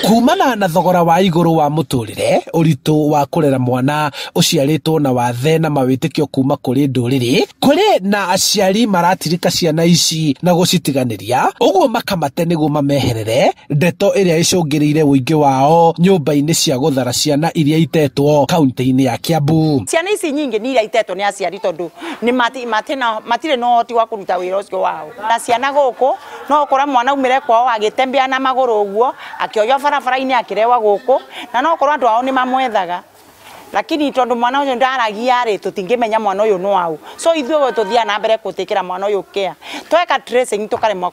Kumana na thogora wa iguru wa muturire, uritu wa kurera mwana uciaritwo na wathe na mawitikio kuma kuri nduriri, kuri na aciari maratirika ciana ici na gucitiganiria, uguo makamate niguo mameherere ndeto iria icungiriire wingi wao nyumba-ini cia guthara ciana iria itetwo kaunti-ini ya Kiambu. Ciana ici nyingi ni iria itetwo ni aciari tondu ni matire no hoti wa kuruta wira ucio wao. Na ciana guku no ukora mwana umire kwao agitembea na maguru uguo akioyo barabara-ini akirewa guku na no ukorwo andu ao ni mamwethaga, lakini tondu mwana ucio ndaragia ri tutingimenya mwana uyu no au, so ithuĩ tuthia na mbere gutikira mwana uyu care tweka tracing tukaremwa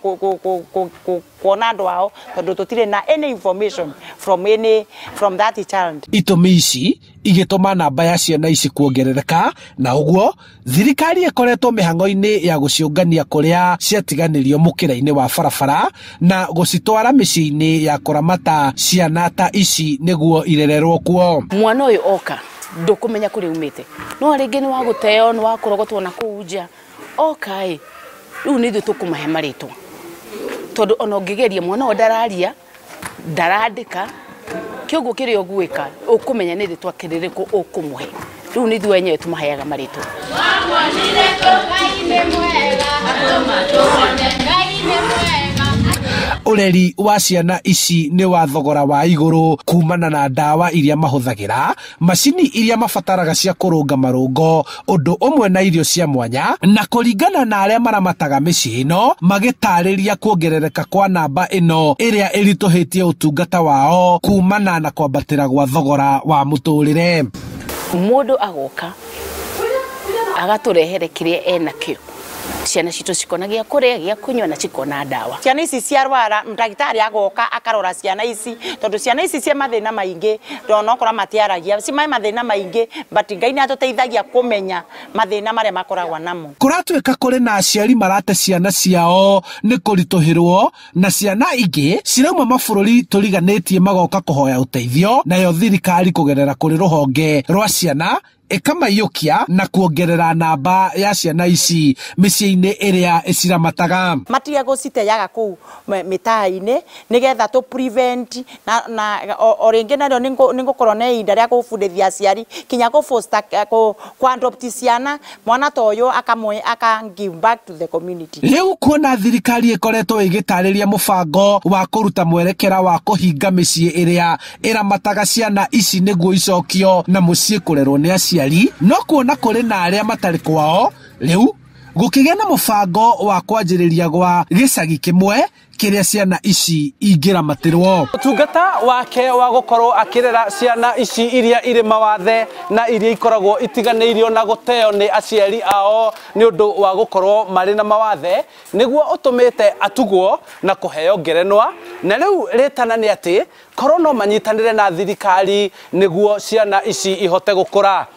kuona andu ao tondu tutire na any information from that child. Itũmi ici igitũma namba ya ciana ici kuongerereka, na uguo thirikari ikoretwo mihango-ini ya guciungania kuria ciatiganirio mukira-ini wa barabara na gucitwara micii-ini ya kuramata ciana ta ici niguo irererwo kuo. Mwana uyu oka ndukumenya kuri umite, no ringi ni wa guteo ni wa kurogotwo na kuunja oka riu ni ithuĩ tukumahe maritwa tondu ona ungigeria mwana o ndararia ndarandika kiugo kiri ogwika ukumenya ni ritwa kiririku ukumuhe, riu ni ithuĩ enyewe tumaheaga maritwa. Ureri wa ciana ici ni wa thogora wa iguru kumana na ndawa iria mahuthagira, macini iria mabataraga cia kurunga marungo, undu umwe na irio cia mwanya, na kuringana na aria maramataga micii ino magitariria kuongerereka kwa namba ino iria irituhitie utungata wao kumana na kwambatira gwa thogora wa muturire. Mundu agoka agaturehere kiria enakio, ciana citu cikona gia kuria gia kunywa na cikona ndawa. Ciana ici ciarwara ndagitari agoka akarora ciana ici tondu ciana ici cia mathina maingi ndona okora matiaragia ci mai mathina maingi but Ngai ni atuteithagia kumenya mathina maria makoragwa namo. Kuratwika kuri na aciari marate ciana ciao ni kurituhirwo na ciana ingi cirauma mabururi turiganitie magoka kuhoya uteithio, nayo thirikari kugerera kuri ruhonge rwa ciana ikamayukia na kuongerera namba ya ciana ici micii-ini iria iciramataga. Matiga guciteyaga kuu mitaa-ini nigetha tu prevent na oringi nario ningukorwo na ihinda ria gubundithia aciari kinya gufoster kuadopt ciana mwana toyo aka give back to the community. Riu kuona thirikari ikoretwo igitariria mubango wa kuruta mwerekera wa kuhinga micii iria iramataga ciana ici niguo icokio na mucii kurerwo ni aciari, no kuona kuri na aria matari kwao, riu gukigia na mubango wa kwanjiriria gwa gicagi kimwe kiria ciana ici ingiramatirwo. Utungata wake wa gukorwo akirera ciana ici iria iri mawathe na iria ikoragwo itiganirio na guteo ni aciari ao ni undu wa gukorwo mari na mawathe niguo utumite atugwo na kuheo ngerenwa, na riu ritana ni ati korwo no manyitanire na thirikari niguo ciana ici ihote gukura.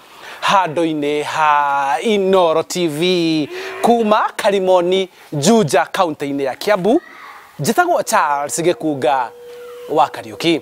Handu-ini ha Inooro TV kuma Karimoni, Juja, kaunti-ini ya Kiambu, njitagwo Charles Gikunga wa Kariuki.